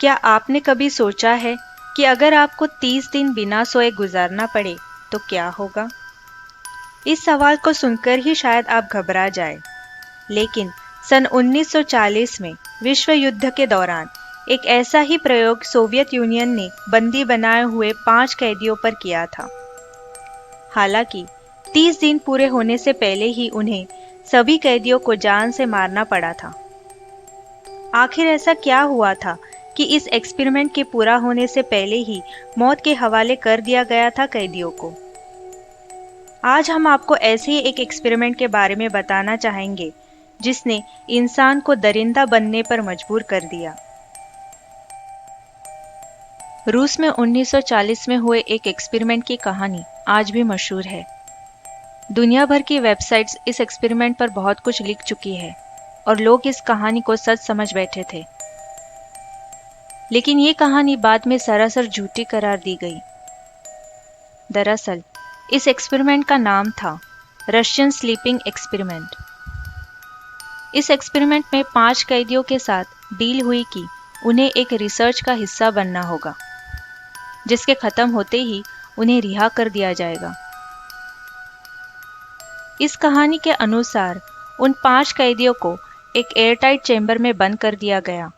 क्या आपने कभी सोचा है कि अगर आपको 30 दिन बिना सोए गुजारना पड़े तो क्या होगा? इस सवाल को सुनकर ही शायद आप घबरा जाए, लेकिन सन 1940 में विश्व युद्ध के दौरान एक ऐसा ही प्रयोग सोवियत यूनियन ने बंदी बनाए हुए 5 कैदियों पर किया था। हालांकि 30 दिन पूरे होने से पहले ही उन्हें सभी कैदियों को जान से मारना पड़ा था। आखिर ऐसा क्या हुआ था कि इस एक्सपेरिमेंट के पूरा होने से पहले ही मौत के हवाले कर दिया गया था कैदियों को? आज हम आपको ऐसे ही एक एक्सपेरिमेंट के बारे में बताना चाहेंगे जिसने इंसान को दरिंदा बनने पर मजबूर कर दिया। रूस में 1940 में हुए एक एक्सपेरिमेंट की कहानी आज भी मशहूर है। दुनिया भर की वेबसाइट्स इस एक्सपेरिमेंट पर बहुत कुछ लिख चुकी है और लोग इस कहानी को सच समझ बैठे थे। लेकिन ये कहानी बाद में सरासर झूठी करार दी गई। दरअसल इस एक्सपेरिमेंट का नाम था रशियन स्लीपिंग एक्सपेरिमेंट। इस एक्सपेरिमेंट में 5 कैदियों के साथ डील हुई कि उन्हें एक रिसर्च का हिस्सा बनना होगा, जिसके खत्म होते ही उन्हें रिहा कर दिया जाएगा। इस कहानी के अनुसार उन 5 कैदियों को एक एयरटाइट चेंबर में बंद कर दिया गया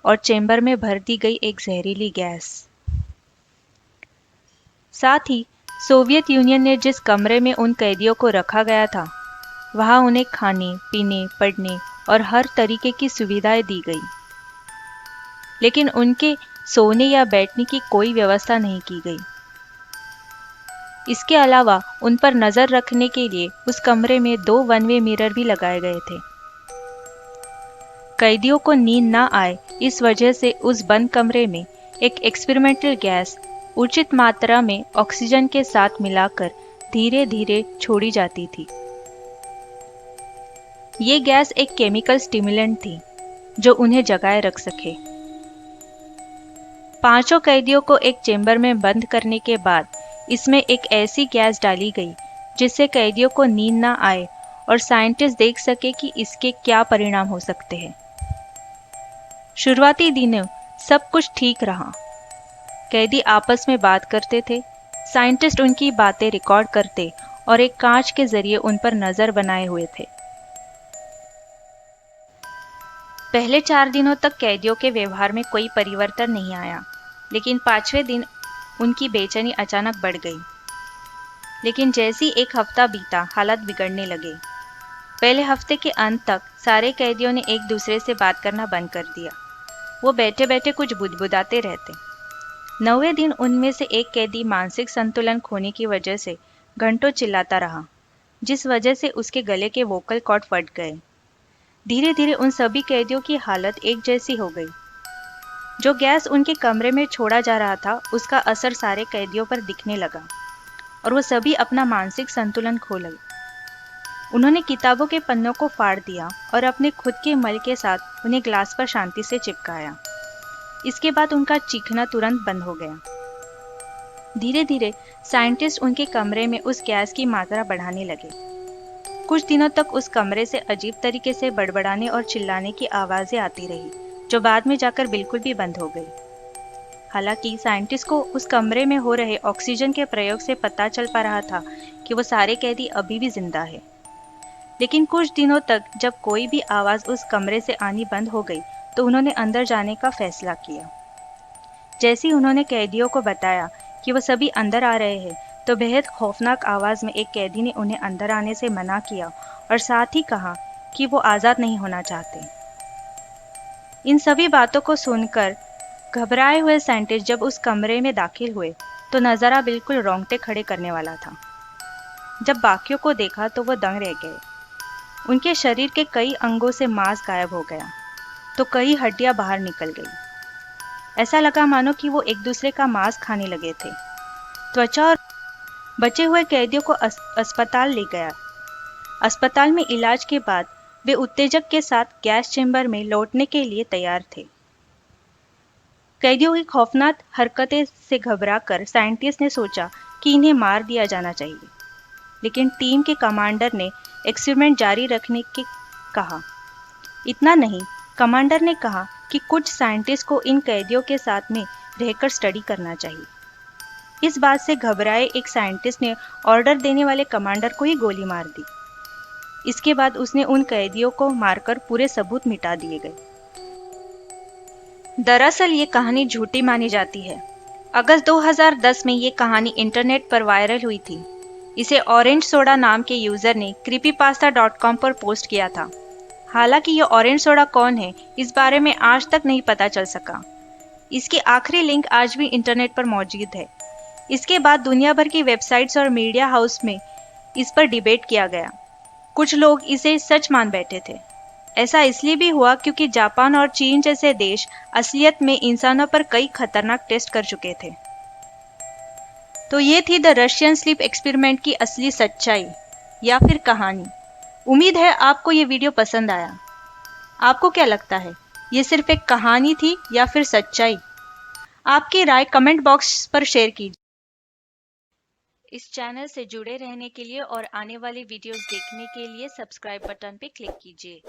और चेंबर में भर दी गई एक जहरीली गैस। साथ ही सोवियत यूनियन ने जिस कमरे में उन कैदियों को रखा गया था, वहां उन्हें खाने, पीने, पढ़ने और हर तरीके की सुविधाएं दी गई, लेकिन उनके सोने या बैठने की कोई व्यवस्था नहीं की गई। इसके अलावा उन पर नजर रखने के लिए उस कमरे में 2 वन वे मिरर भी लगाए गए थे। कैदियों को नींद ना आए, इस वजह से उस बंद कमरे में एक एक्सपेरिमेंटल गैस उचित मात्रा में ऑक्सीजन के साथ मिलाकर धीरे धीरे छोड़ी जाती थी। ये गैस एक केमिकल स्टिमुलेंट थी जो उन्हें जगाए रख सके। 5 कैदियों को एक चेंबर में बंद करने के बाद इसमें एक ऐसी गैस डाली गई जिससे कैदियों को नींद ना आए और साइंटिस्ट देख सके कि इसके क्या परिणाम हो सकते हैं। शुरुआती दिनों सब कुछ ठीक रहा। कैदी आपस में बात करते थे, साइंटिस्ट उनकी बातें रिकॉर्ड करते और एक कांच के जरिए उन पर नजर बनाए हुए थे। पहले 4 दिनों तक कैदियों के व्यवहार में कोई परिवर्तन नहीं आया, लेकिन 5वें दिन उनकी बेचैनी अचानक बढ़ गई। लेकिन जैसी एक हफ्ता बीता, हालत बिगड़ने लगे। पहले हफ्ते के अंत तक सारे कैदियों ने एक दूसरे से बात करना बंद कर दिया। वो बैठे बैठे कुछ बुदबुदाते रहते। 9वें दिन उनमें से एक कैदी मानसिक संतुलन खोने की वजह से घंटों चिल्लाता रहा, जिस वजह से उसके गले के वोकल कॉर्ड फट गए। धीरे धीरे उन सभी कैदियों की हालत एक जैसी हो गई। जो गैस उनके कमरे में छोड़ा जा रहा था, उसका असर सारे कैदियों पर दिखने लगा और वो सभी अपना मानसिक संतुलन खो गए। उन्होंने किताबों के पन्नों को फाड़ दिया और अपने खुद के मल के साथ उन्हें ग्लास पर शांति से चिपकाया। इसके बाद उनका चीखना तुरंत बंद हो गया। धीरे धीरे साइंटिस्ट उनके कमरे में उस गैस की मात्रा बढ़ाने लगे। कुछ दिनों तक उस कमरे से अजीब तरीके से बड़बड़ाने और चिल्लाने की आवाजें आती रही, जो बाद में जाकर बिल्कुल भी बंद हो गई। हालांकि साइंटिस्ट को उस कमरे में हो रहे ऑक्सीजन के प्रयोग से पता चल पा रहा था कि वो सारे कैदी अभी भी जिंदा है। लेकिन कुछ दिनों तक जब कोई भी आवाज उस कमरे से आनी बंद हो गई, तो उन्होंने अंदर जाने का फैसला किया। जैसे ही उन्होंने कैदियों को बताया कि वो सभी अंदर आ रहे हैं, तो बेहद खौफनाक आवाज में एक कैदी ने उन्हें अंदर आने से मना किया और साथ ही कहा कि वो आजाद नहीं होना चाहते। इन सभी बातों को सुनकर घबराए हुए साइंटिस्ट जब उस कमरे में दाखिल हुए, तो नजारा बिल्कुल रोंगटे खड़े करने वाला था। जब बाकियों को देखा तो वो दंग रह गए। उनके शरीर के कई अंगों से मांस गायब हो गया, तो कई हड्डियां बाहर निकल गई। ऐसा लगा मानो कि वो एक दूसरे का मांस खाने लगे थे। त्वचा और बचे हुए कैदियों को अस्पताल ले गया। अस्पताल में इलाज के बाद वे उत्तेजक के साथ गैस चेंबर में लौटने के लिए तैयार थे। कैदियों की खौफनाक हरकतें से घबराकर साइंटिस्ट ने सोचा कि इन्हें मार दिया जाना चाहिए, लेकिन टीम के कमांडर ने एक्सपेरिमेंट जारी रखने के कहा। इतना नहीं, कमांडर ने कहा कि कुछ साइंटिस्ट को इन कैदियों के साथ में रहकर स्टडी करना चाहिए। इस बात से घबराए एक साइंटिस्ट ने ऑर्डर देने वाले कमांडर को ही गोली मार दी। इसके बाद उसने उन कैदियों को मारकर पूरे सबूत मिटा दिए गए। दरअसल ये कहानी झूठी मानी जाती है। अगस्त 2010 में ये कहानी इंटरनेट पर वायरल हुई थी। इसे ऑरेंज सोडा नाम के यूजर ने creepypasta.com पर पोस्ट किया था। हालांकि ये ऑरेंज सोडा कौन है, इस बारे में आज तक नहीं पता चल सका। इसकी आखिरी लिंक आज भी इंटरनेट पर मौजूद है। इसके बाद दुनिया भर की वेबसाइट्स और मीडिया हाउस में इस पर डिबेट किया गया। कुछ लोग इसे सच मान बैठे थे। ऐसा इसलिए भी हुआ क्योंकि जापान और चीन जैसे देश असलियत में इंसानों पर कई खतरनाक टेस्ट कर चुके थे। तो ये थी द रशियन स्लीप एक्सपेरिमेंट की असली सच्चाई या फिर कहानी। उम्मीद है आपको ये वीडियो पसंद आया। आपको क्या लगता है, ये सिर्फ एक कहानी थी या फिर सच्चाई? आपकी राय कमेंट बॉक्स पर शेयर कीजिए। इस चैनल से जुड़े रहने के लिए और आने वाली वीडियोस देखने के लिए सब्सक्राइब बटन पर क्लिक कीजिए।